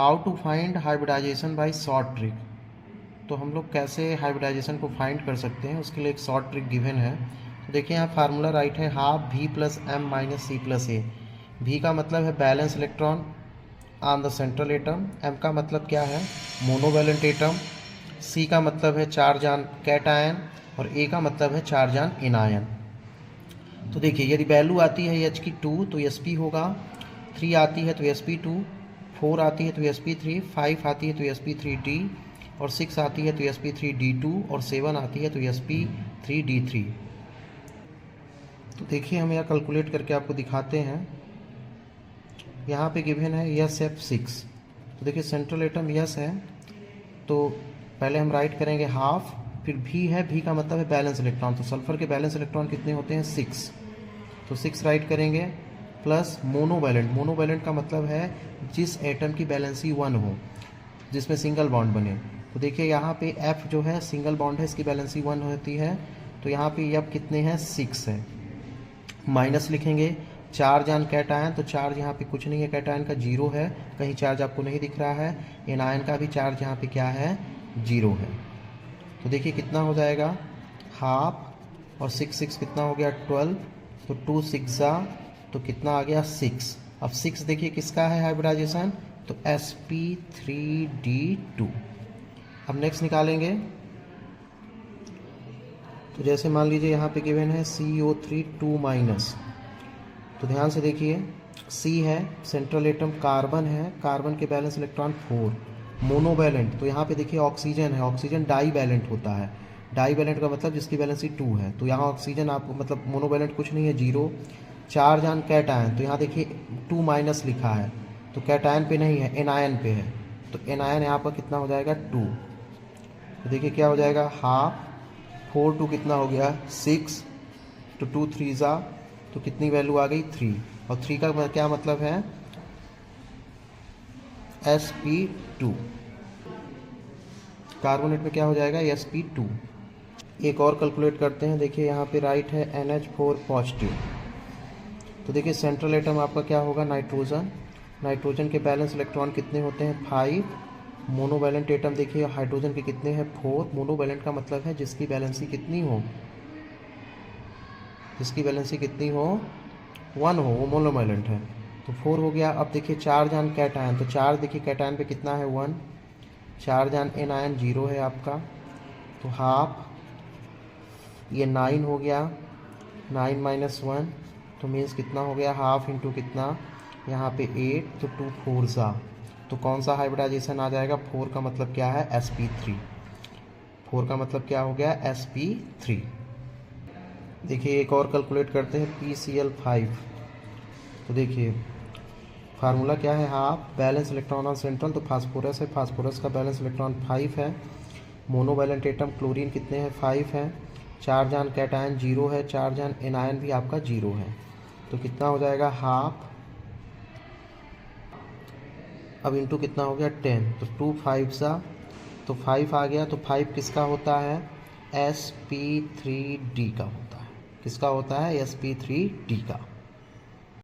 How to find hybridisation by short trick. तो हम लोग कैसे हाइब्रिडाइजेशन को फाइंड कर सकते हैं, उसके लिए एक शॉर्ट ट्रिक गिवन है। तो देखिए यहाँ फार्मूला राइट है half V plus M minus C plus A. V का मतलब है valence electron on the central atom, M का मतलब क्या है मोनोवैलेंट एटम, सी का मतलब है चार्ज ऑन कैटायन और ए का मतलब है चार्ज ऑन एनायन। तो देखिए यदि वैल्यू आती है एच की 2 तो एस पी होगा, 3 आती है तो एस पी 2, 4 आती है तो एस पी 3, 5 आती है तो एस पी 3 डी और 6 आती है तो एस पी 3 डी 2 और 7 आती है तो एस पी 3 डी 3। तो देखिए हम यह कैलकुलेट करके आपको दिखाते हैं। यहाँ पे गिवन है यस एफ 6। तो देखिए सेंट्रल एटम यस है, तो पहले हम राइट करेंगे हाफ, फिर भी है, भी का मतलब है बैलेंस इलेक्ट्रॉन। तो सल्फर के बैलेंस इलेक्ट्रॉन कितने होते हैं 6, तो 6 राइट करेंगे प्लस मोनोवैलेंट। मोनोवैलेंट का मतलब है जिस एटम की बैलेंसी 1 हो, जिसमें सिंगल बॉन्ड बने। तो देखिए यहाँ पे F जो है सिंगल बॉन्ड है, इसकी बैलेंसी 1 होती है, तो यहाँ पे F कितने हैं 6 है। माइनस लिखेंगे चार्ज ऑन कैटायन, तो चार्ज यहाँ पे कुछ नहीं है, कैटायन का 0 है, कहीं चार्ज आपको नहीं दिख रहा है। एनायन का भी चार्ज यहाँ पे क्या है 0 है। तो देखिए कितना हो जाएगा हाफ और 6 6 कितना हो गया 12, तो 2 6 तो कितना आ गया 6। अब 6 देखिए किसका है हाइब्रिडाइजेशन, तो sp3d2। अब नेक्स्ट निकालेंगे, तो जैसे मान लीजिए यहाँ पे गिवन है CO3 2 माइनस। तो ध्यान से देखिए C है सेंट्रल एटम, कार्बन है, कार्बन के बैलेंस इलेक्ट्रॉन 4, मोनोवैलेंट। तो यहाँ पे देखिए ऑक्सीजन है, ऑक्सीजन डाई वैलेंट होता है। डाई वैलेंट का मतलब जिसकी बैलेंसी 2 है, तो यहाँ ऑक्सीजन आपको मतलब मोनोवैलेंट कुछ नहीं है 0। चार्ज ऑन कैटायन, तो यहाँ देखिए 2 माइनस लिखा है, तो कैटायन पे नहीं है एनायन पे है, तो एनायन यहाँ पर कितना हो जाएगा 2। तो देखिए क्या हो जाएगा हाफ, 4 2 कितना हो गया 6, तो 2 3 तो कितनी वैल्यू आ गई 3, और 3 का क्या मतलब है sp2। कार्बोनेट में क्या हो जाएगा sp2। एक और कैलकुलेट करते हैं, देखिए यहाँ पे राइट है NH4 पॉजिटिव। तो देखिए सेंट्रल एटम आपका क्या होगा नाइट्रोजन, नाइट्रोजन के बैलेंस इलेक्ट्रॉन कितने होते हैं 5। मोनोवैलेंट एटम देखिए हाइड्रोजन के कितने हैं 4। मोनोवैलेंट का मतलब है जिसकी बैलेंसी कितनी हो, जिसकी बैलेंसी कितनी हो 1 हो, वो मोनोवैलेंट है, तो 4 हो गया। अब देखिए चार्ज ऑन कैटायन, तो चार्ज देखिए कैटायन पे कितना है 1, चार्ज ऑन एनायन 0 है आपका, तो हाफ, ये 9 हो गया, 9 माइनस 1, तो मीन्स कितना हो गया हाफ इंटू कितना यहाँ पे 8, तो 2 4 तो कौन सा हाइब्रिडाइजेशन आ जाएगा, 4 का मतलब क्या है sp3। 4 का मतलब क्या हो गया sp3। देखिए एक और कैलकुलेट करते हैं PCl5। तो देखिए फार्मूला क्या है half balance electron on central, तो फास्फोरस है, फास्फोरस का बैलेंस इलेक्ट्रॉन 5 है। मोनोवैलेंट एटम क्लोरीन कितने हैं 5 है। चार्ज ऑन कैटायन 0 है, चार्ज ऑन एनायन भी आपका 0 है, तो कितना हो जाएगा हाफ, अब इंटू कितना हो गया 10, तो 2 5 तो 5 आ गया, तो 5 किसका होता है sp3d का होता है, किसका होता है sp3d का।